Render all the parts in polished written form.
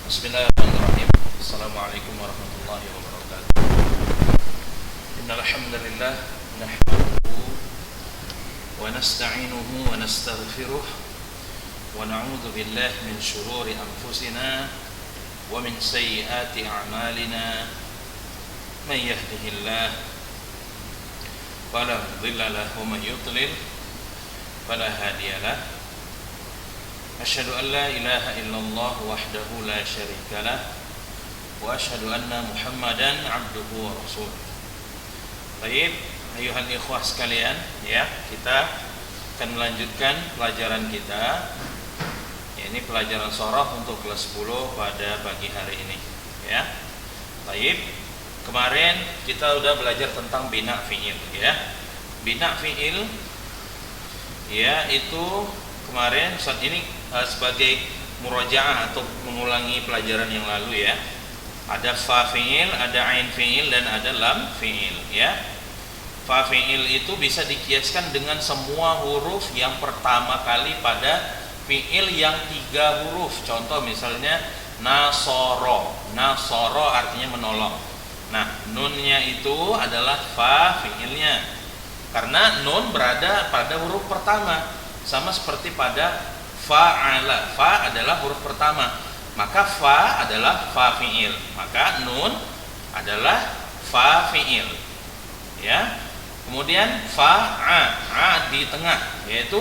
Bismillahirrahmanirrahim. Assalamualaikum warahmatullahi wabarakatuh. Innal hamdalillah nahmaduhu wa nasta'inuhu wa nastaghfiruh wa na'udzu billahi min shururi anfusina wa min sayyiati a'malina. Man yahdihillahu fala mudilla lahu wa man yudlil fala hadiya lahu. Asyhadu an la ilaha illallah wahdahu la syarika lah wa asyhadu anna Muhammadan abduhu wa rasuluh. Baik, ayuhal ikhwah sekalian, ya, kita akan melanjutkan pelajaran kita. Ya, ini pelajaran shoroh untuk kelas 10 pada pagi hari ini, ya. Baik, kemarin kita udah belajar tentang bina fi'il, ya. Bina fi'il, ya, itu kemarin saat ini sebagai murajaah atau mengulangi pelajaran yang lalu, ya. Ada fa fi'il, ada ain fi'il, dan ada lam fi'il, ya. Fa fi'il itu bisa dikiaskan dengan semua huruf yang pertama kali pada fi'il yang 3 huruf. Contoh misalnya nasoro. Nasoro artinya menolong. Nah, nunnya itu adalah fa fi'ilnya, karena nun berada pada huruf pertama, sama seperti pada fa'ala. Fa adalah huruf pertama, maka fa adalah fa fi'il, maka nun adalah fa fi'il, ya. Kemudian fa'a di tengah, yaitu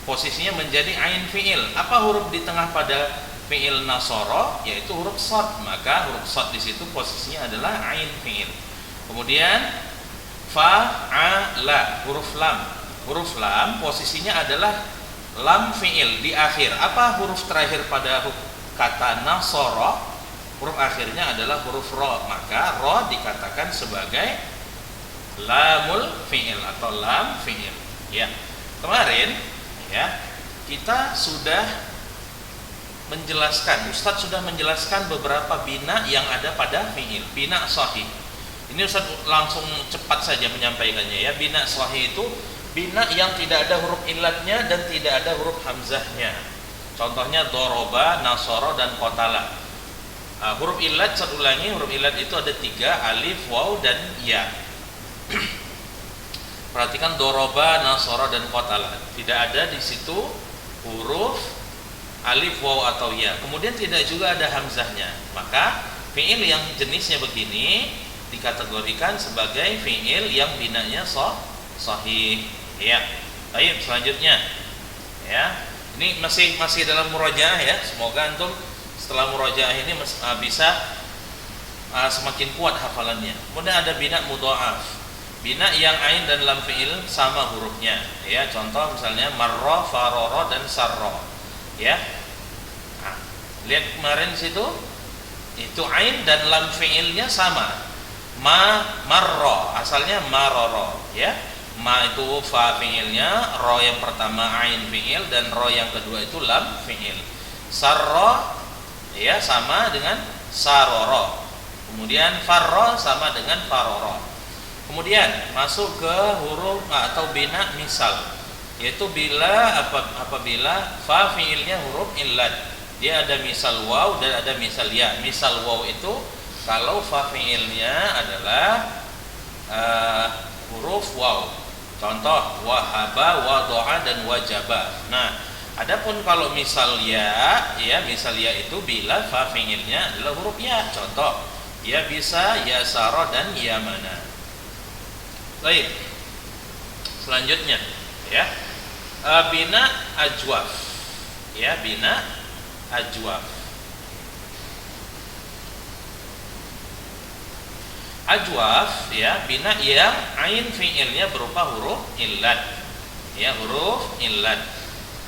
posisinya menjadi ain fi'il. Apa huruf di tengah pada fi'il nasoro? Yaitu huruf shad, maka huruf shad di situ posisinya adalah ain fi'il. Kemudian fa'ala, huruf lam. Huruf lam posisinya adalah lam fi'il di akhir. Apa huruf terakhir pada kata nasoro? Huruf akhirnya adalah huruf ro, maka ro dikatakan sebagai lamul fi'il atau lam fi'il, ya. Kemarin, ya, kita sudah menjelaskan, Ustadz sudah menjelaskan beberapa bina yang ada pada fi'il. Bina sahih, ini Ustadz langsung cepat saja menyampaikannya, ya. Bina sahih itu bina yang tidak ada huruf illatnya dan tidak ada huruf hamzahnya. Contohnya doroba, nasoro, dan qotala. Huruf illat, saya ulangi, huruf illat itu ada 3, alif, waw, dan ya. Perhatikan doroba, nasoro, dan qotala. Tidak ada di situ huruf alif, waw, atau ya. Kemudian tidak juga ada hamzahnya. Maka fi'il yang jenisnya begini dikategorikan sebagai fi'il yang binanya sahih, ya. Baik, selanjutnya, ya. Ini masih dalam murajaah, ya. Semoga antum setelah murajaah ini bisa semakin kuat hafalannya. Kemudian ada bina mudha'af, bina yang ain dan lam fi'il sama hurufnya, ya. Contoh misalnya marra, farara, dan sarra, ya. Nah, lihat kemarin situ, itu ain dan lam fi'ilnya sama. Marra asalnya maroro, ya. Ma itu fa fi'ilnya, ro yang pertama ain fi'il, dan ro yang kedua itu lam fi'il. Sarro, ya, sama dengan saroro. Kemudian farro sama dengan faroro. Kemudian masuk ke huruf atau bina misal, yaitu apabila fa fi'ilnya huruf illat, dia ada misal waw dan ada misal ya. Misal waw itu kalau fa fi'ilnya adalah huruf waw. Contoh wahaba, wadoa, dan wajaba. Nah, adapun kalau misal ya, misal ya itu bila fa fi'ilnya adalah huruf ya. Contoh ya bisa, ya saro, dan ya mana. Baik, selanjutnya, ya, bina ajwaf, ya, bina ajwaf. Ajwaf, ya, bina yang ain fi'ilnya berupa huruf illat, ya, huruf illat.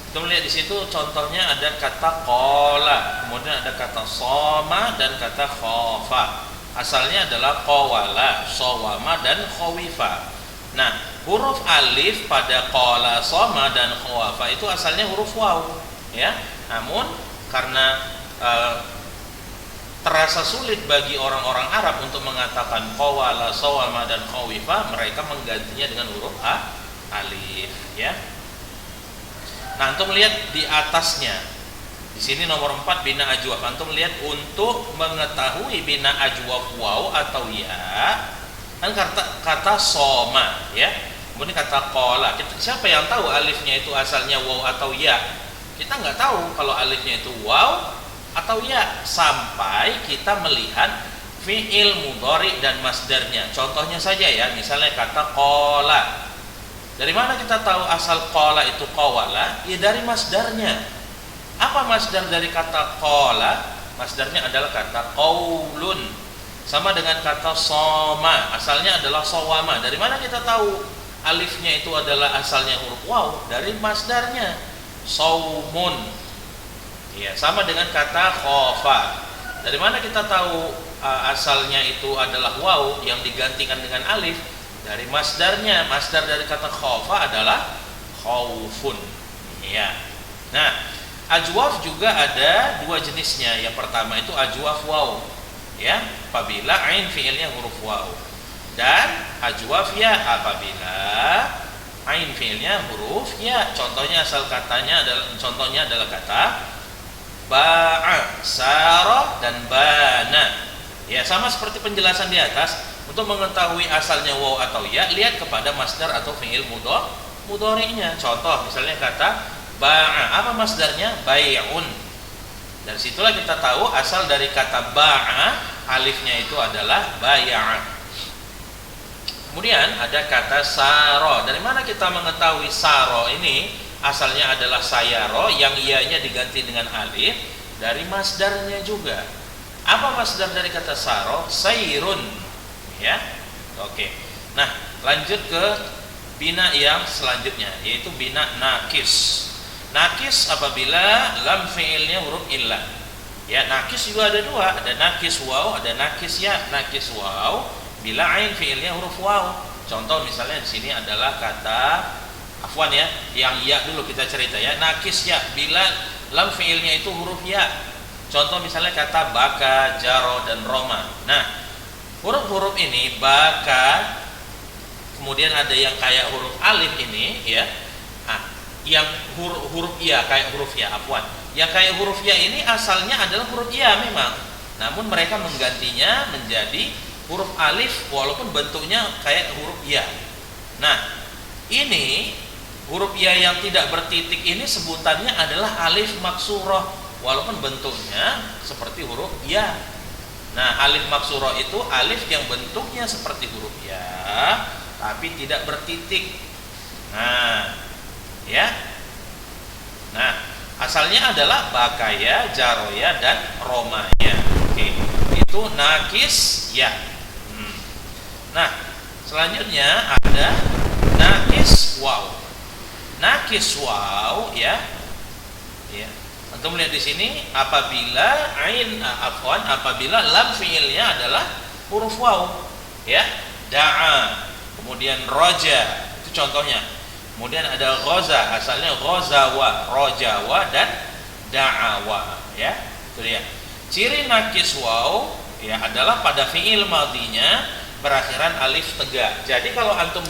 Kita melihat di situ contohnya ada kata qala, kemudian ada kata soma dan kata khofa. Asalnya adalah qawala, sawama, dan khawifa. Nah, huruf alif pada qala, soma, dan khawafa itu asalnya huruf waw, ya. Namun karena terasa sulit bagi orang-orang Arab untuk mengatakan qawala, sawama, dan khawifa, mereka menggantinya dengan huruf alif, ya. Nah, untuk melihat di atasnya, di Di sini nomor 4 bina ajwaf. Antum lihat untuk mengetahui bina ajwaf waw atau ya, kan kata soma ya. Kemudian kata qala. Siapa yang tahu alifnya itu asalnya waw atau ya? Kita nggak tahu kalau alifnya itu waw atau ya sampai kita melihat fi'il mudhari dan masdarnya. Contohnya saja ya, misalnya kata qala. Dari mana kita tahu asal qala itu qawala? Ya dari masdarnya. Apa masdar dari kata qala? Masdarnya adalah kata qaulun. Sama dengan kata soma, asalnya adalah sawama. Dari mana kita tahu alifnya itu adalah asalnya huruf waw? Dari masdarnya, saumun. Ya, sama dengan kata khofa. Dari mana kita tahu asalnya itu adalah waw yang digantikan dengan alif? Dari masdarnya. Masdar dari kata khofa adalah khaufun. Ya. Nah, ajwaf juga ada dua jenisnya. Yang pertama itu ajwaf waw, ya, apabila ain fiilnya huruf waw, dan ajwaf ya apabila ain fiilnya huruf ya. Contohnya adalah kata ba'a, sara, dan bana. Ya, sama seperti penjelasan di atas. Untuk mengetahui asalnya waw atau ya, lihat kepada masdar atau fiil mudhari'nya. Contoh misalnya kata ba'a, apa masdarnya? Bai'un. Dari situlah kita tahu asal dari kata ba'a, alifnya itu adalah bai'a. Kemudian ada kata saro. Dari mana kita mengetahui saro ini asalnya adalah sayaro, yang ianya diganti dengan alif? Dari masdarnya juga. Apa masdar dari kata saro? Sairun. Ya. Oke. Nah, lanjut ke bina yang selanjutnya, yaitu bina nakis. Nakis apabila lam fi'ilnya huruf illah. Ya, nakis juga ada dua, ada nakis waw, ada nakis ya. Nakis waw bila ain fi'ilnya huruf waw. Contoh misalnya di sini adalah kata afwan ya, yang ya dulu kita cerita ya. Nakis ya bila lam fi'ilnya itu huruf ya. Contoh misalnya kata baka, jaro, dan roma. Nah, huruf-huruf ini baka, kemudian ada yang kayak huruf alif ini ya. Yang huruf ya kayak huruf ya, afwan. Yang kayak huruf ya ini asalnya adalah huruf ya memang. Namun mereka menggantinya menjadi huruf alif walaupun bentuknya kayak huruf ya. Nah, ini huruf ya yang tidak bertitik ini sebutannya adalah alif maksurah walaupun bentuknya seperti huruf ya. Nah, alif maksurah itu alif yang bentuknya seperti huruf ya tapi tidak bertitik. Nah, ya. Nah, asalnya adalah bakaya, jaroya, dan romaya. Oke. Itu nakis ya. Nah, selanjutnya ada nakis waw. Nakis waw ya. Ya. Antum lihat di sini apabila apabila lam fiilnya adalah huruf waw, ya. Da'a, kemudian roja, itu contohnya. Kemudian ada ghaza, asalnya ghazawa, rojawa, dan da'awa, ya. Itu dia. Ciri nakis waw ya adalah pada fiil madhinya berakhiran alif tegak. Jadi kalau antum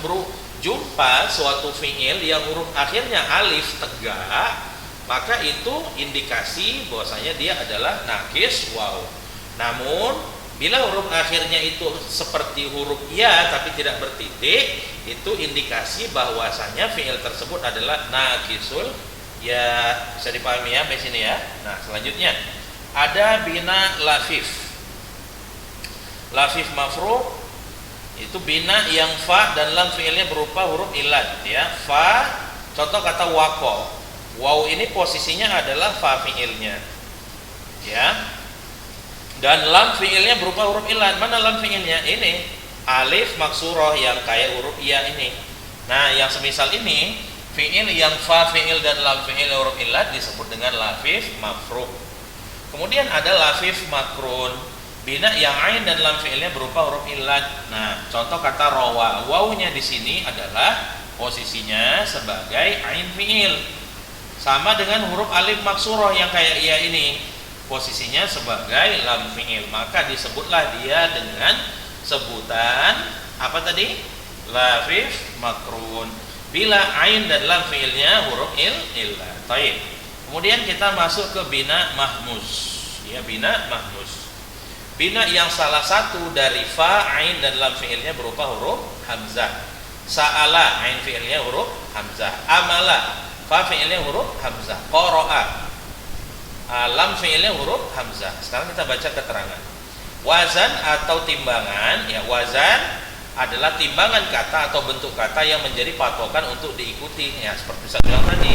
jumpa suatu fiil yang huruf akhirnya alif tegak, maka itu indikasi bahwasanya dia adalah nakis waw. Namun bila huruf akhirnya itu seperti huruf ya tapi tidak bertitik, itu indikasi bahwasanya fiil tersebut adalah nakisul ya. Bisa dipahami ya di sini ya. Nah, selanjutnya ada bina lafif. Lafif mafruq itu bina yang fa dan lam fiilnya berupa huruf ilad ya. Fa, contoh kata waqo. Waw ini posisinya adalah fa fiilnya, ya. Dan lam fiilnya berupa huruf ilad. Mana lam fiilnya? Ini alif maksurah yang kayak huruf ya ini. Nah, yang semisal ini fiil yang fa fiil dan lam fiil huruf ilad disebut dengan lafif mafruq. Kemudian ada lafif makrun, bina yang ain dan lam fiilnya berupa huruf ilad. Nah, contoh kata rawa. Wawnya di sini adalah posisinya sebagai ain fiil. Sama dengan huruf alif maksurah yang kayak ya ini, posisinya sebagai lam fi'il, maka disebutlah dia dengan sebutan apa tadi? Lafif makrun. Bila ain dan lam fi'ilnya huruf illah. Baik. Kemudian kita masuk ke bina mahmuz. Ya, bina mahmuz. Bina yang salah satu dari fa, ain dan lam fi'ilnya berupa huruf hamzah. Sa'ala, ain fi'ilnya huruf hamzah. Amala, fa fi'ilnya huruf hamzah. Qara'a, lam fi'ilnya huruf hamzah. Sekarang kita baca keterangan. Wazan atau timbangan, ya, wazan adalah timbangan kata atau bentuk kata yang menjadi patokan untuk diikuti, ya, seperti saya bilang tadi.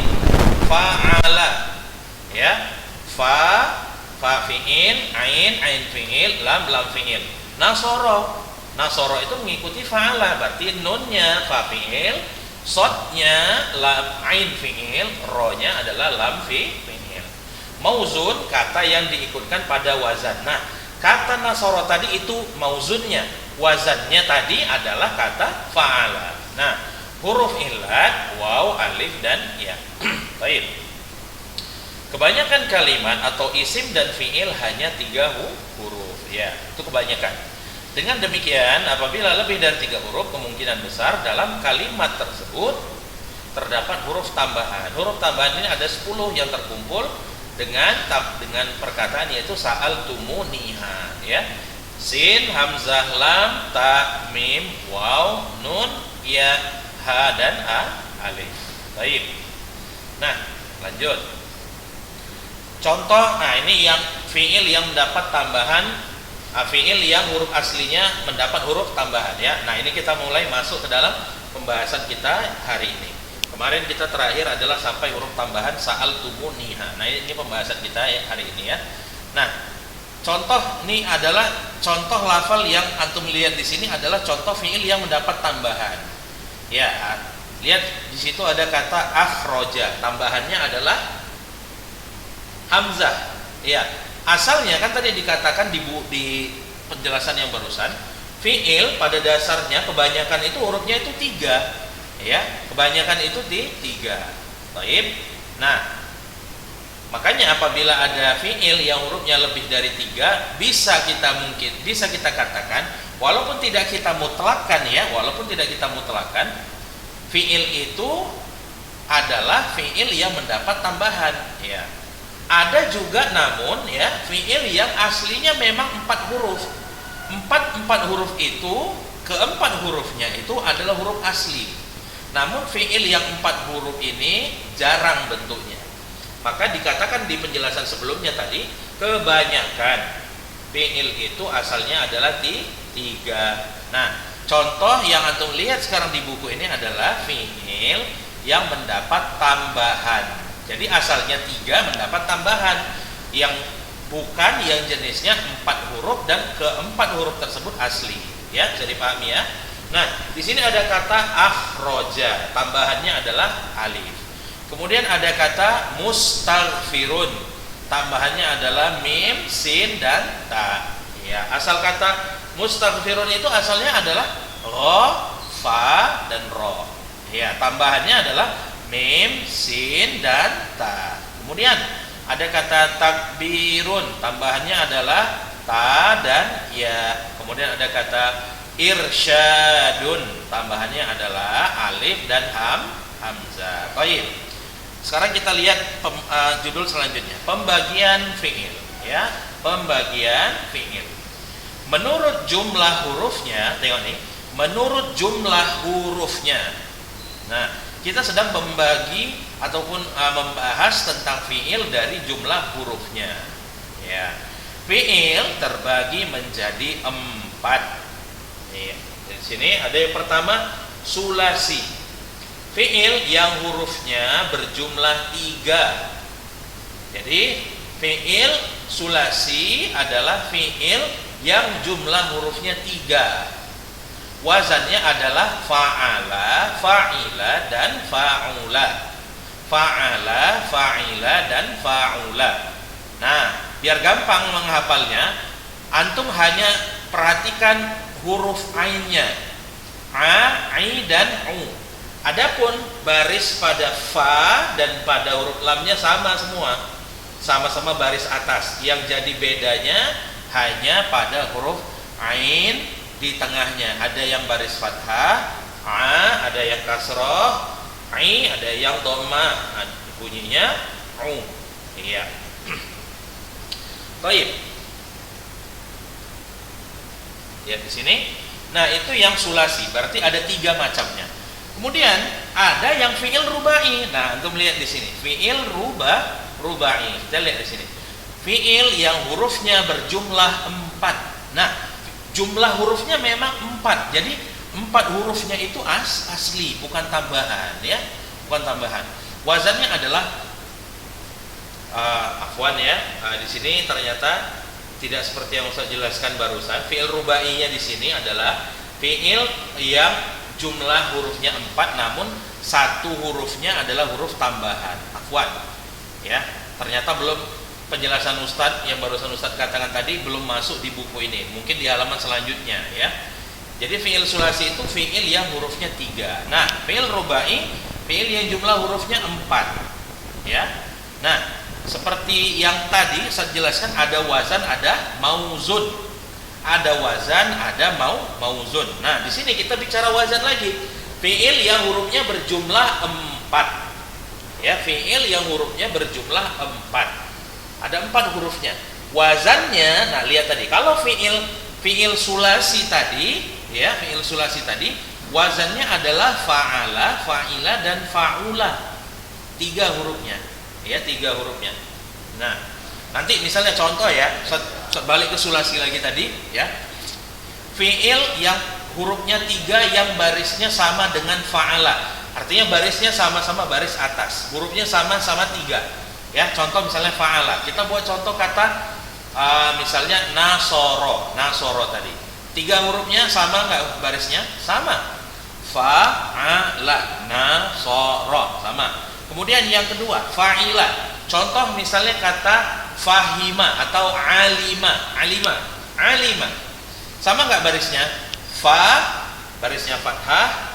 Fa'ala, ya, fa fi'il, ain fi'il, lam fi'il. Nasoro itu mengikuti fa'ala, berarti nunnya fa fi'il, sodnya lam ain fi'il, ro-nya adalah lam fi'il. Mauzun, kata yang diikutkan pada wazan. Nah, kata nasoro tadi itu mauzunnya, wazannya tadi adalah kata fa'ala. Nah, huruf illat waw, alif dan ya. Baik. Kebanyakan kalimat atau isim dan fi'il hanya 3 huruf, ya, itu kebanyakan. Dengan demikian, apabila lebih dari 3 huruf, kemungkinan besar dalam kalimat tersebut terdapat huruf tambahan. Huruf tambahan ini ada 10 yang terkumpul dengan perkataan, yaitu sa'altumuniha, ya. Sin, hamzah, lam, ta, mim, waw, nun, ya, ha dan alif. Baik. Nah, lanjut. Contoh, nah ini yang fi'il yang mendapat tambahan, fi'il yang huruf aslinya mendapat huruf tambahan, ya. Nah, ini kita mulai masuk ke dalam pembahasan kita hari ini. Kemarin kita terakhir adalah sampai huruf tambahan sa'altumuniha. Nah, ini pembahasan kita hari ini, ya. Nah, contoh ini adalah contoh lafal yang antum lihat di sini adalah contoh fi'il yang mendapat tambahan. Ya, lihat di situ ada kata akhroja, tambahannya adalah hamzah. Ya, asalnya kan tadi dikatakan di penjelasan yang barusan, fi'il pada dasarnya kebanyakan itu hurufnya itu 3. Ya, kebanyakan itu di 3. Baik. Nah, makanya apabila ada fi'il yang hurufnya lebih dari 3, bisa kita katakan, walaupun tidak kita mutlakkan, ya, fi'il itu adalah fi'il yang mendapat tambahan, ya. Ada juga namun, ya, fi'il yang aslinya memang 4 huruf. 4 huruf itu, keempat hurufnya itu adalah huruf asli. Namun fi'il yang 4 huruf ini jarang bentuknya. Maka dikatakan di penjelasan sebelumnya tadi, kebanyakan fi'il itu asalnya adalah 3. Nah, contoh yang antum lihat sekarang di buku ini adalah fi'il yang mendapat tambahan. Jadi asalnya 3 mendapat tambahan, yang bukan yang jenisnya 4 huruf dan keempat huruf tersebut asli. Ya, bisa dipahami, ya. Nah, di sini ada kata akhroja, tambahannya adalah alif. Kemudian ada kata mustaghfirun, tambahannya adalah mim, sin dan ta. Ya, asal kata mustaghfirun itu asalnya adalah ro, fa dan ro. Ya, tambahannya adalah mim, sin dan ta. Kemudian ada kata takbirun, tambahannya adalah ta dan ya. Kemudian ada kata irsyadun, tambahannya adalah alif dan hamzah. Baik. Sekarang kita lihat judul selanjutnya, pembagian fi'il, ya. Pembagian fi'il. Menurut jumlah hurufnya, tengok nih, menurut jumlah hurufnya. Nah, kita sedang membagi ataupun membahas tentang fi'il dari jumlah hurufnya. Ya. Fi'il terbagi menjadi 4. Di sini ada yang pertama sulasi, fi'il yang hurufnya berjumlah 3. Jadi fi'il sulasi adalah fi'il yang jumlah hurufnya 3. Wazannya adalah fa'ala, fa'ila dan fa'ula. Fa'ala, fa'ila dan fa'ula. Nah, biar gampang menghafalnya, antum hanya perhatikan huruf ainnya, a, i dan u. Adapun baris pada fa dan pada huruf lamnya sama semua, sama-sama baris atas. Yang jadi bedanya hanya pada huruf ain di tengahnya. Ada yang baris fathah, a, ada yang kasroh, i, ada yang dhammah, bunyinya u. Iya. Baik. Ya di sini. Nah, itu yang sulasi, berarti ada 3 macamnya. Kemudian ada yang fiil rubai. Nah, antum lihat di sini. Fiil rubai. Kita lihat di sini. Fiil yang hurufnya berjumlah 4. Nah, jumlah hurufnya memang 4. Jadi 4 hurufnya itu asli, bukan tambahan, ya. Bukan tambahan. Wazannya adalah afwan ya. Di sini ternyata tidak seperti yang Ustaz jelaskan barusan. Fiil rubainya di sini adalah fiil yang jumlah hurufnya 4, namun 1 hurufnya adalah huruf tambahan. Afwan. Ya, ternyata belum penjelasan Ustaz yang barusan Ustaz katakan tadi belum masuk di buku ini. Mungkin di halaman selanjutnya ya. Jadi fiil sulasi itu fiil yang hurufnya 3. Nah, fiil rubai fiil yang jumlah hurufnya 4. Ya. Nah, seperti yang tadi saya jelaskan, ada wazan, ada mauzun. Ada wazan, ada mauzun. Nah, di sini kita bicara wazan lagi. Fiil yang hurufnya berjumlah 4. Ya, fiil yang hurufnya berjumlah 4. Ada 4 hurufnya. Wazannya, nah lihat tadi. Kalau fiil sulasi tadi, ya, fiil sulasi tadi, wazannya adalah fa'ala, fa'ila dan fa'ula. 3 hurufnya. Ya, 3 hurufnya. Nah, nanti misalnya contoh ya, balik ke sulasi lagi tadi ya. Fiil yang hurufnya 3 yang barisnya sama dengan fa'ala. Artinya barisnya sama-sama baris atas. Hurufnya sama-sama 3. Ya, contoh misalnya fa'ala. Kita buat contoh kata misalnya nasoro tadi. 3 hurufnya sama enggak barisnya? Sama. Fa'ala, nasoro, sama. Kemudian yang kedua, fa'ila. Contoh misalnya kata fahima atau alima. Sama enggak barisnya? Fa barisnya fathah,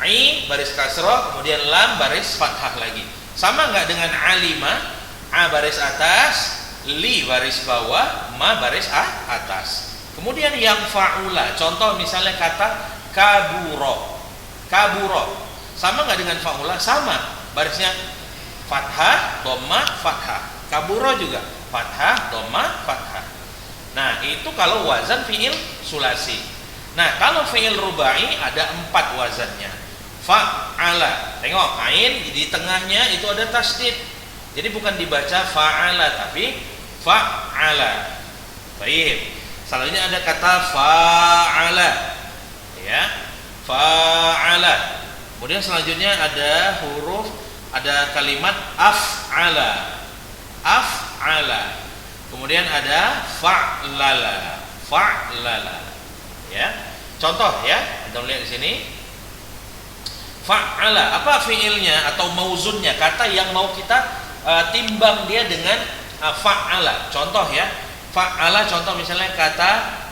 i baris kasroh, kemudian lam baris fathah lagi. Sama enggak dengan alima? A baris atas, li baris bawah, ma baris atas. Kemudian yang fa'ula. Contoh misalnya kata kaburo. Sama enggak dengan fa'ula? Sama. Barisnya fathah, dhamma, fathah. Kaburo juga fathah, dhamma, fathah. Nah, itu kalau wazan fiil sulasi. Nah, kalau fiil rubai ada 4 wazannya. Fa'ala. Tengok, ain di tengahnya itu ada tasdid. Jadi bukan dibaca fa'ala tapi fa'ala. Baik. Selanjutnya ada kata fa'ala. Ya. Fa'ala. Kemudian selanjutnya ada kalimat af'ala. Kemudian ada fa'lala. Ya. Contoh ya, kita lihat di sini. Fa'ala, apa fiilnya atau mauzunnya? Kata yang mau kita timbang dia dengan fa'ala. Contoh ya. Fa'ala contoh misalnya kata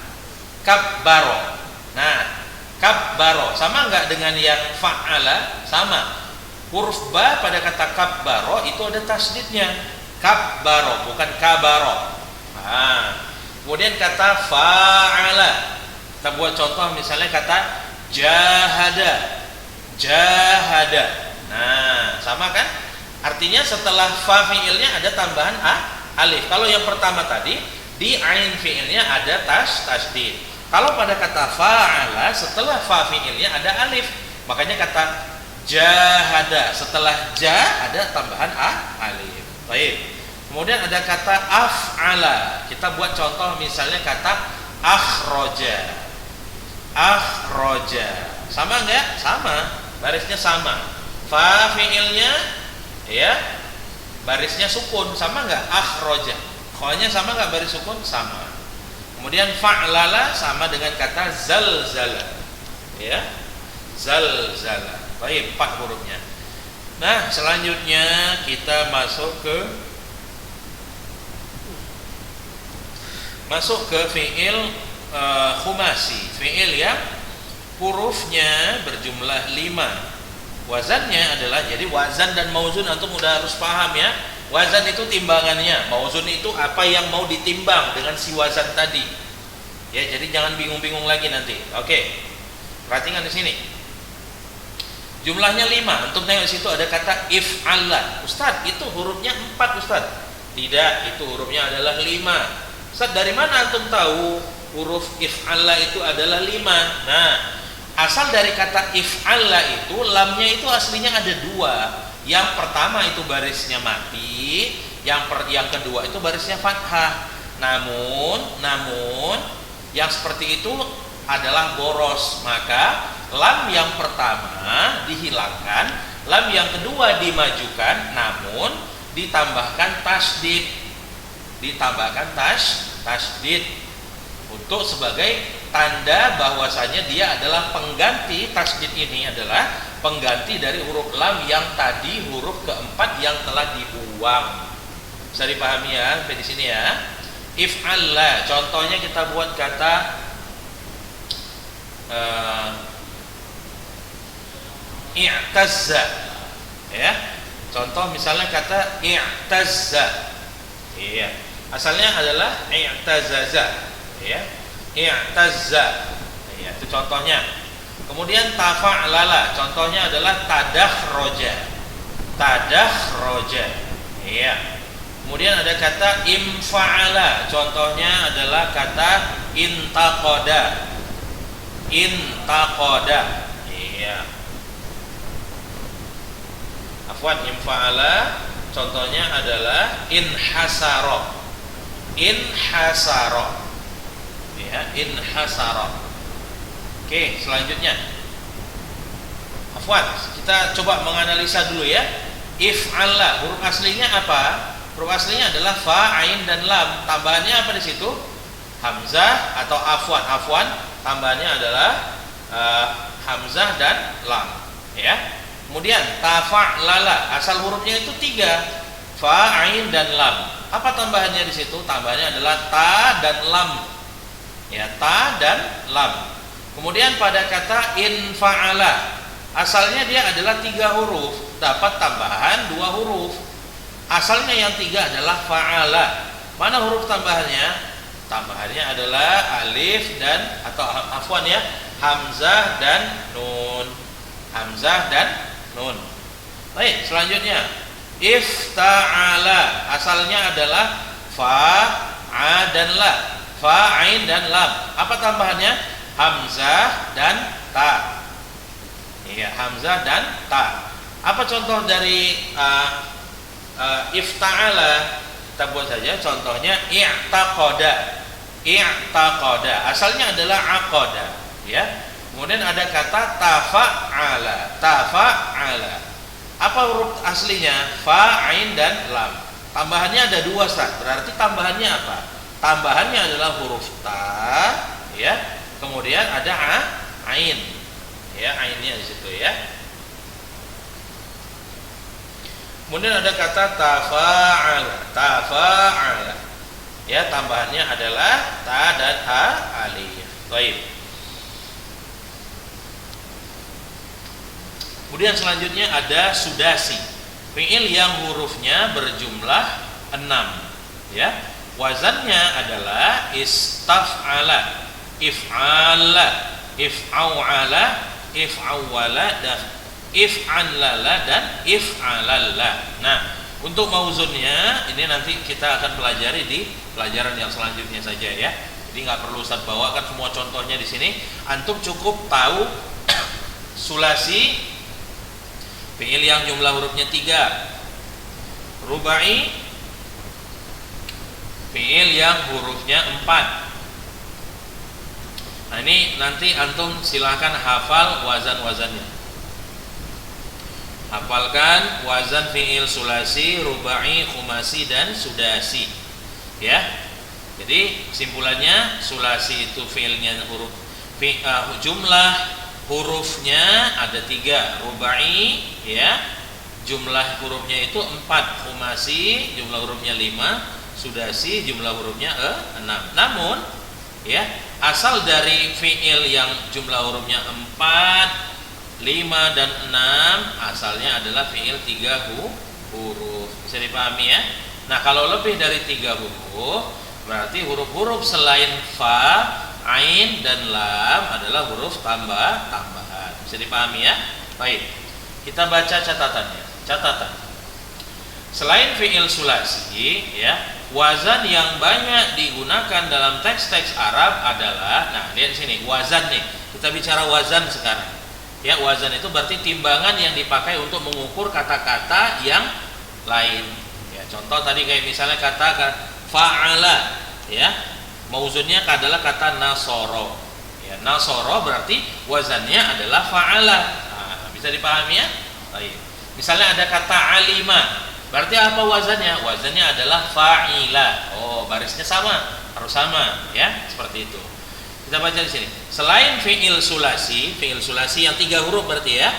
kabbaro. Nah, kabbaro sama enggak dengan yang fa'ala? Sama. Huruf ba pada kata kabbaro itu ada tasdidnya. Kabbaro bukan kabaro. Kemudian kata fa'ala. Kita buat contoh misalnya kata jahada. Nah, sama kan? Artinya setelah fa fiilnya ada tambahan alif. Kalau yang pertama tadi di ain fiilnya ada tasdid. Kalau pada kata fa'ala setelah fa fiilnya ada alif. Makanya kata jahada setelah ja ada tambahan alif. Baik. Kemudian ada kata af'ala. Kita buat contoh misalnya kata akhroja. Sama enggak? Sama. Barisnya sama. Fa fiilnya ya barisnya sukun, sama enggak? Akhroja. Kha-nya sama enggak baris sukun? Sama. Kemudian fa'lala sama dengan kata zalzala. Ya. Zalzala. Baik, 4 hurufnya. Nah, selanjutnya kita masuk ke fiil khumasi, fiil yang hurufnya berjumlah 5. Wazannya adalah, jadi wazan dan mauzun antum udah harus paham ya. Wazan itu timbangannya, mauzun itu apa yang mau ditimbang dengan si wazan tadi. Ya, jadi jangan bingung-bingung lagi nanti. Oke. Perhatikan di sini. Jumlahnya 5. Antum tengok di situ ada kata if'ala. Ustaz, itu hurufnya 4, Ustaz. Tidak, itu hurufnya adalah 5. Ustaz, dari mana antum tahu huruf if'alla itu adalah 5? Nah, asal dari kata if'alla itu lamnya itu aslinya ada 2. Yang pertama itu barisnya mati, yang kedua itu barisnya fathah. Namun yang seperti itu adalah boros, maka lam yang pertama dihilangkan, lam yang kedua dimajukan, namun ditambahkan tasdid, tasdid untuk sebagai tanda bahwasanya dia adalah pengganti. Tasdid ini adalah pengganti dari huruf lam yang tadi huruf keempat yang telah dibuang. Bisa dipahami ya sampai di sini ya. If'alla, contohnya kita buat kata i'tazza, ya. Contoh misalnya kata i'tazza, iya, asalnya adalah i'tazaza, ya, i'tazza, ya, itu contohnya. Kemudian tafa'lala, contohnya adalah tadakhroja, iya. Kemudian ada kata infa'ala, contohnya adalah kata intaqoda, iya. Afwan, infa'ala contohnya adalah inhasara, ya, inhasara. Oke, selanjutnya, afwan, kita coba menganalisa dulu ya. If'ala, huruf aslinya apa? Huruf aslinya adalah fa, ain dan lam. Tambahannya apa di situ? Hamzah atau afwan, tambahannya adalah hamzah dan lam, ya. Kemudian tafa'lala, asal hurufnya itu 3, fa, ain dan lam. Apa tambahannya di situ? Tambahannya adalah ta dan lam, ya, ta dan lam. Kemudian pada kata infa'ala, asalnya dia adalah 3 huruf, dapat tambahan 2 huruf. Asalnya yang 3 adalah fa'ala. Mana huruf tambahannya? Tambahannya adalah alif dan atau afwan ya, hamzah dan nun. Baik, selanjutnya ifta'ala, asalnya adalah fa, a dan la, fa, ain dan lam. Apa tambahannya? Hamzah dan ta. Iya, hamzah dan ta. Apa contoh dari ifta'ala? Kita buat saja contohnya i'taqoda, asalnya adalah aqoda, ya. Kemudian ada kata tafa'ala. Apa huruf aslinya? Fa, ain dan lam. Tambahannya ada 2, Ustaz. Berarti tambahannya apa? Tambahannya adalah huruf ta, ya. Kemudian ada ain, ya, ainnya di situ, ya. Kemudian ada kata tafa'ala, ya, tambahannya adalah ta dan alif. Baik. Kemudian selanjutnya ada sudasi, fiil yang hurufnya berjumlah 6, ya. Wazannya adalah istaf'ala, if'ala, if'awala, if'awala dan if'anlala dan if'alalla. Nah, untuk mauzunnya ini nanti kita akan pelajari di pelajaran yang selanjutnya saja, ya. Jadi nggak perlu Ustaz bawakan semua contohnya di sini. Antum cukup tahu sulasi, fiil yang jumlah hurufnya 3, rubai, fiil yang hurufnya 4. Nah, ini nanti antum silahkan hafal wazan-wazannya. Hafalkan wazan fiil sulasi, rubai, khumasi dan sudasi, ya. Jadi kesimpulannya, sulasi itu fiilnya jumlah hurufnya ada 3, rubai, ya, jumlah hurufnya itu 4, khumasi jumlah hurufnya 5, sudasi jumlah hurufnya 6. Namun, ya, asal dari fiil yang jumlah hurufnya 4, 5 dan 6 asalnya adalah fiil 3 huruf. Bisa dipahami, ya. Nah, kalau lebih dari 3 huruf, berarti huruf-huruf selain fa, ain dan lam adalah huruf tambahan. Bisa dipahami, ya? Baik. Kita baca catatannya. Catatan. Selain fi'il sulasi, ya, wazan yang banyak digunakan dalam teks-teks Arab adalah, nah lihat sini, wazan nih. Kita bicara wazan sekarang. Ya, wazan itu berarti timbangan yang dipakai untuk mengukur kata-kata yang lain. Ya, contoh tadi kayak misalnya kata fa'ala, ya. Mauzunnya adalah kata nasoro. Ya, nasoro berarti wazannya adalah fa'ala. Nah, bisa dipahami ya? Baik. Misalnya ada kata alima. Berarti apa wazannya? Wazannya adalah fa'ila. Oh, barisnya sama, harus sama, ya, seperti itu. Kita baca di sini. Selain fi'il sulasi yang 3 huruf berarti ya,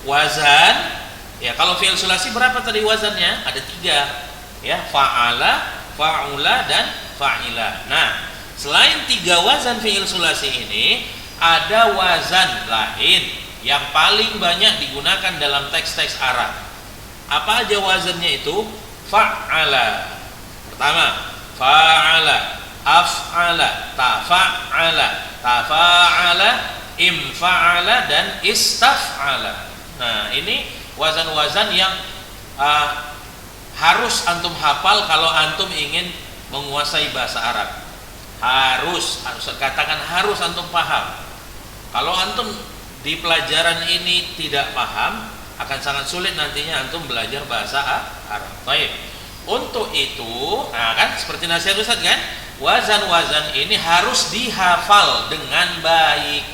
wazan, ya kalau fi'il sulasi berapa tadi wazannya? Ada 3, ya, fa'ala, fa'ula, dan fa'ila. Nah, selain 3 wazan fi'il sulasi ini, ada wazan lain yang paling banyak digunakan dalam teks-teks Arab. Apa aja wazannya itu? Fa'ala. Pertama, fa'ala, af'ala, tafa'ala, tafa'ala, imfa'ala, dan istaf'ala. Nah, ini wazan-wazan yang harus antum hafal kalau antum ingin menguasai bahasa Arab. Harus katakan harus antum paham. Kalau antum di pelajaran ini tidak paham, akan sangat sulit nantinya antum belajar bahasa Arab. Baik. Untuk itu, nah kan seperti nasihat Ustaz kan, wazan-wazan ini harus dihafal dengan baik.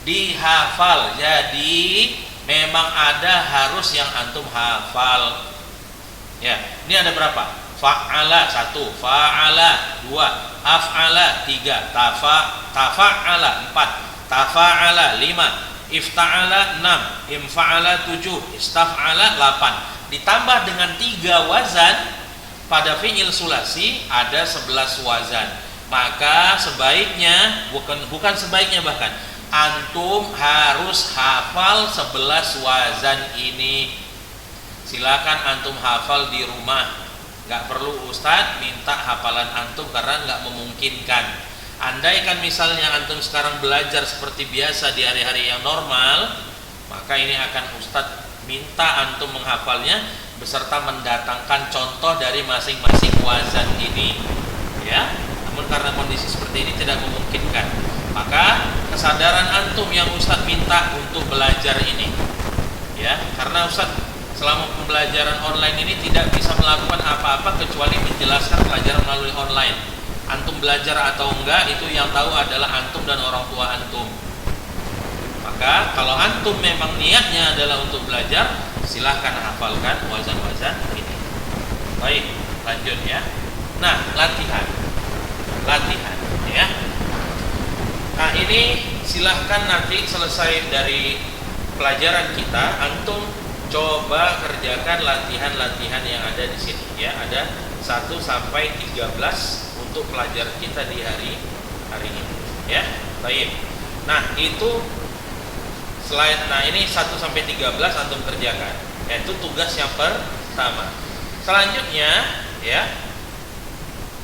Dihafal. Jadi memang ada harus yang antum hafal. Ya, ini ada berapa? Fa'ala 1, fa'ala 2, af'ala 3, tafa'ala 4, tafa'ala 5, ifta'ala 6, imfa'ala 7, istaf'ala 8. Ditambah dengan 3 wazan pada fi'il sulasi ada 11 wazan. Maka sebaiknya, bukan sebaiknya, bahkan antum harus hafal 11 wazan ini. Silakan antum hafal di rumah. Gak perlu Ustadz minta hafalan antum karena gak memungkinkan. Andaikan misalnya antum sekarang belajar seperti biasa di hari-hari yang normal, maka ini akan Ustadz minta antum menghafalnya beserta mendatangkan contoh dari masing-masing wazan ini, ya. Namun karena kondisi seperti ini tidak memungkinkan, maka kesadaran antum yang Ustadz minta untuk belajar ini, ya, karena Ustadz selama pembelajaran online ini tidak bisa melakukan apa-apa kecuali menjelaskan pelajaran melalui online. Antum belajar atau enggak itu yang tahu adalah antum dan orang tua antum. Maka kalau antum memang niatnya adalah untuk belajar, silahkan hafalkan wazan-wazan ini. Baik, lanjut ya. Nah, latihan ya. Nah, ini silahkan nanti selesai dari pelajaran kita, antum coba kerjakan latihan-latihan yang ada di sini ya. Ada 1 sampai 13 untuk pelajaran kita di hari ini ya. Baik. Nah, itu slide. Nah, ini 1 sampai 13 antum kerjakan. Yaitu tugas yang pertama. Selanjutnya ya,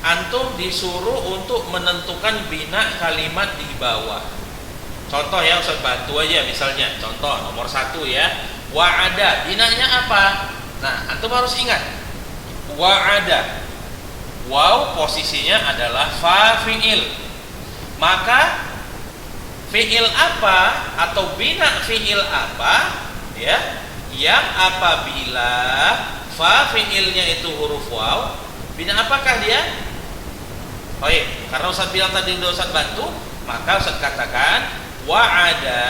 antum disuruh untuk menentukan bina kalimat di bawah. Contoh ya, Ustaz bantu aja misalnya. Contoh nomor 1 ya. Wa'ada, binanya apa? Nah, antum harus ingat. Wa'ada. Waw posisinya adalah fa fi'il. Maka fi'il apa atau bina fi'il apa ya yang apabila fa fi'ilnya itu huruf waw, bina apakah dia? Oh iya, karena Ustaz bilang tadi udah Ustaz bantu, maka Ustaz katakan wa'ada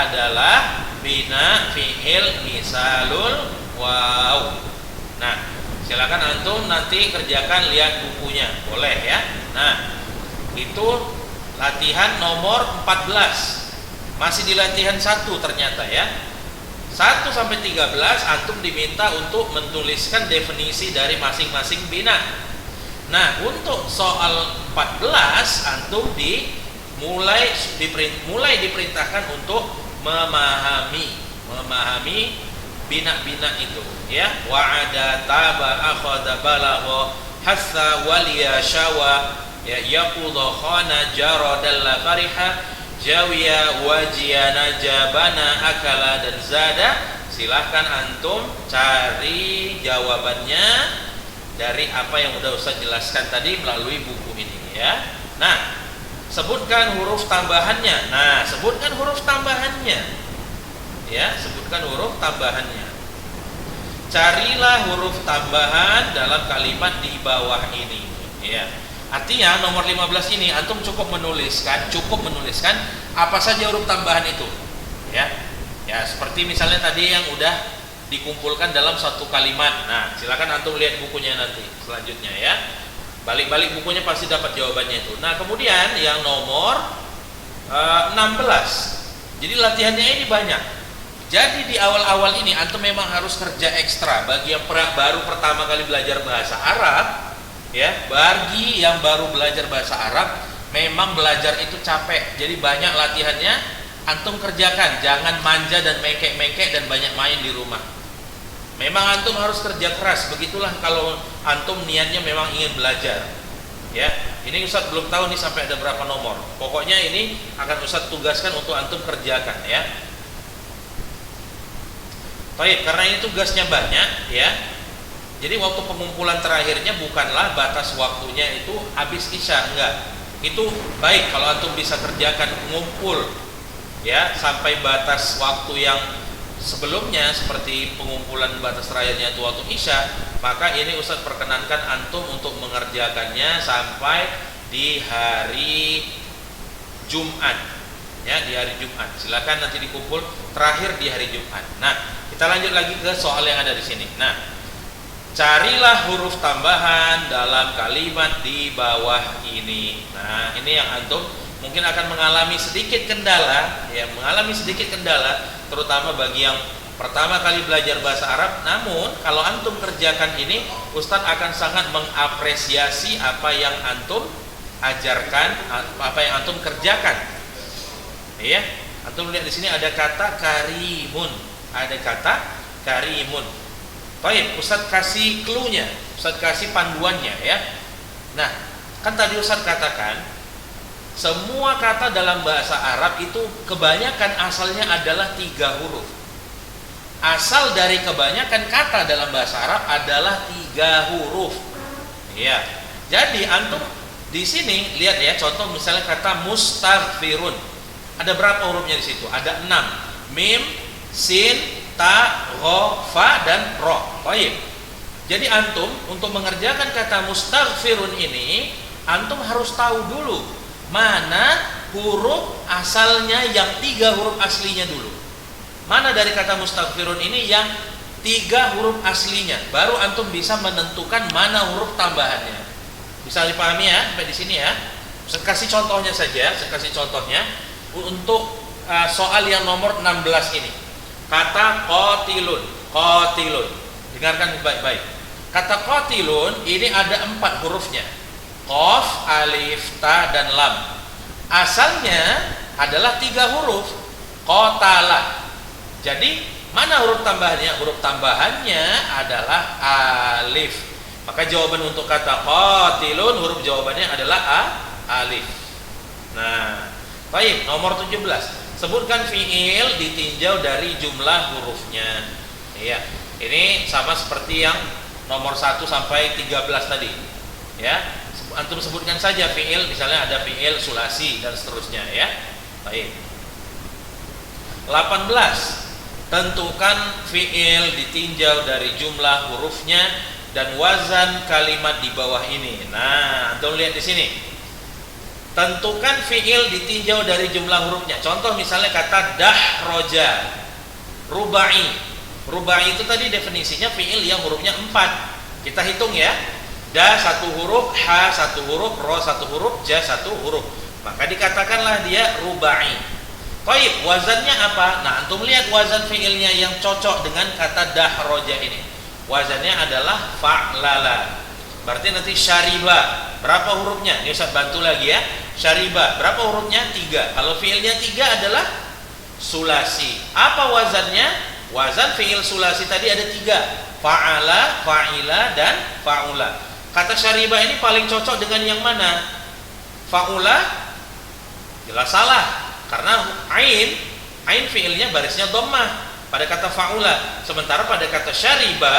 adalah bina fi'il misalul waw. Nah, silakan antum nanti kerjakan, lihat bukunya, boleh ya. Nah, itu latihan nomor 14. Masih di latihan 1 ternyata ya. 1 sampai 13 antum diminta untuk menuliskan definisi dari masing-masing bina. Nah, untuk soal 14 antum mulai diperintahkan untuk memahami bina-bina itu ya. Wa'ada, taba, akhadha, balagha, hassa, waliya, syawa, ya, yaqudha, khana, jara, dalla, fariha, jawiya, wajiya, najabana, akala, dan zada, silahkan antum cari jawabannya dari apa yang udah Ustaz jelaskan tadi melalui buku ini ya. Nah, sebutkan huruf tambahannya. Nah, sebutkan huruf tambahannya. Ya, sebutkan huruf tambahannya. Carilah huruf tambahan dalam kalimat di bawah ini. Ya. Artinya nomor 15 ini antum cukup menuliskan apa saja huruf tambahan itu. Ya. Ya, seperti misalnya tadi yang udah dikumpulkan dalam satu kalimat. Nah, silakan antum lihat bukunya nanti selanjutnya ya. Balik-balik bukunya pasti dapat jawabannya itu. Nah, kemudian yang nomor 16. Jadi latihannya ini banyak. Jadi di awal-awal ini antum memang harus kerja ekstra bagi yang baru pertama kali belajar bahasa Arab ya. Bagi yang baru belajar bahasa Arab memang belajar itu capek. Jadi banyak latihannya antum kerjakan, jangan manja dan mengkek-mengkek dan banyak main di rumah. Memang antum harus kerja keras, begitulah kalau antum niatnya memang ingin belajar. Ya, ini Ustaz belum tahu nih sampai ada berapa nomor. Pokoknya ini akan Ustaz tugaskan untuk antum kerjakan ya. Baik, karena ini tugasnya banyak ya. Jadi waktu pengumpulan terakhirnya bukanlah batas waktunya itu habis isya, enggak. Itu baik kalau antum bisa kerjakan ngumpul ya sampai batas waktu yang sebelumnya seperti pengumpulan batas terakhirnya itu waktu isya, maka ini Ustaz perkenankan antum untuk mengerjakannya sampai di hari Jumat ya, di hari Jumat. Silakan nanti dikumpul terakhir di hari Jumat. Nah, kita lanjut lagi ke soal yang ada di sini. Nah, carilah huruf tambahan dalam kalimat di bawah ini. Nah, ini yang antum mungkin akan mengalami sedikit kendala ya, terutama bagi yang pertama kali belajar bahasa Arab. Namun kalau antum kerjakan ini, Ustadz akan sangat mengapresiasi apa yang antum ajarkan, apa yang antum kerjakan. Ya, antum lihat di sini ada kata karimun, Baik, Ustadz kasih clue-nya, Ustadz kasih panduannya ya. Nah, kan tadi Ustadz katakan semua kata dalam bahasa Arab itu kebanyakan asalnya adalah 3 huruf. Asal dari kebanyakan kata dalam bahasa Arab adalah 3 huruf. Ya. Jadi antum di sini lihat ya, contoh misalnya kata mustaghfirun. Ada berapa hurufnya di situ? Ada 6. Mim, sin, ta, gha, fa dan ro. Baik. Jadi antum untuk mengerjakan kata mustaghfirun ini, antum harus tahu dulu mana huruf asalnya yang 3 huruf aslinya dulu. Mana dari kata mustaghfirun ini yang 3 huruf aslinya, baru antum bisa menentukan mana huruf tambahannya. Bisa dipahami ya sampai di sini ya. Saya kasih contohnya saja, untuk soal yang nomor 16 ini. Kata qatilun. Dengarkan baik-baik. Kata qatilun ini ada 4 hurufnya. Qaf, alif, ta, dan lam. Asalnya adalah 3 huruf. Qatala. Jadi mana huruf tambahannya? Huruf tambahannya adalah alif. Maka jawaban untuk kata qatilun, huruf jawabannya adalah alif. Nah, baik, nomor 17. Sebutkan fiil ditinjau dari jumlah hurufnya. Iya. Ini sama seperti yang nomor 1 sampai 13 tadi. Ya. Antum sebutkan saja fiil, misalnya ada fiil sulasi dan seterusnya ya. Baik. 18. Tentukan fiil ditinjau dari jumlah hurufnya dan wazan kalimat di bawah ini. Nah, antum lihat di sini. Tentukan fiil ditinjau dari jumlah hurufnya. Contoh misalnya kata dahroja, rubai. Rubai itu tadi definisinya fiil yang hurufnya 4. Kita hitung ya. Da 1 huruf, ha 1 huruf, ro 1 huruf, ja 1 huruf. Maka dikatakanlah dia rubai. Baik, wazannya apa? Nah, antum lihat wazan fiilnya yang cocok dengan kata dahroja ini. Wazannya adalah fa'lala. Berarti nanti syariba. Berapa hurufnya? Ini Ustaz bantu lagi ya. Syariba. Berapa hurufnya? 3. Kalau fiilnya 3 adalah sulasi. Apa wazannya? Wazan fiil sulasi tadi ada 3. Fa'ala, fa'ila, dan fa'ula. Kata syariba ini paling cocok dengan yang mana? Fa'ula jelas salah, karena ain fiilnya barisnya dhammah. pada kata fa'ula. Sementara pada kata syariba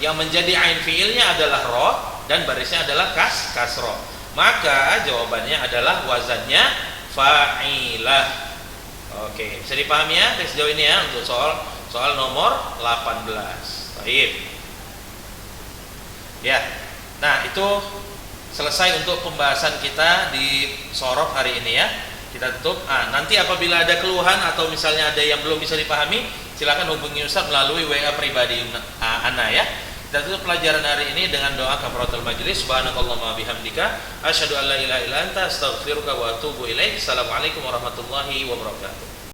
yang menjadi ain fiilnya adalah ro dan barisnya adalah kasro. Maka jawabannya adalah wazannya fa'ilah. Oke, bisa dipahami ya sejauh ini ya untuk soal nomor 18. Baik. Ya. Nah, itu selesai untuk pembahasan kita di sorof hari ini ya. Kita tutup. Nanti apabila ada keluhan atau misalnya ada yang belum bisa dipahami, silakan hubungi Ustaz melalui WA pribadi Ana ya. Kita tutup pelajaran hari ini dengan doa kafaratul majlis. Subhanakallahumma bihamdika asyhadu an la ilaha illa anta astaghfiruka wa atubu ilaik. Assalamualaikum warahmatullahi wabarakatuh.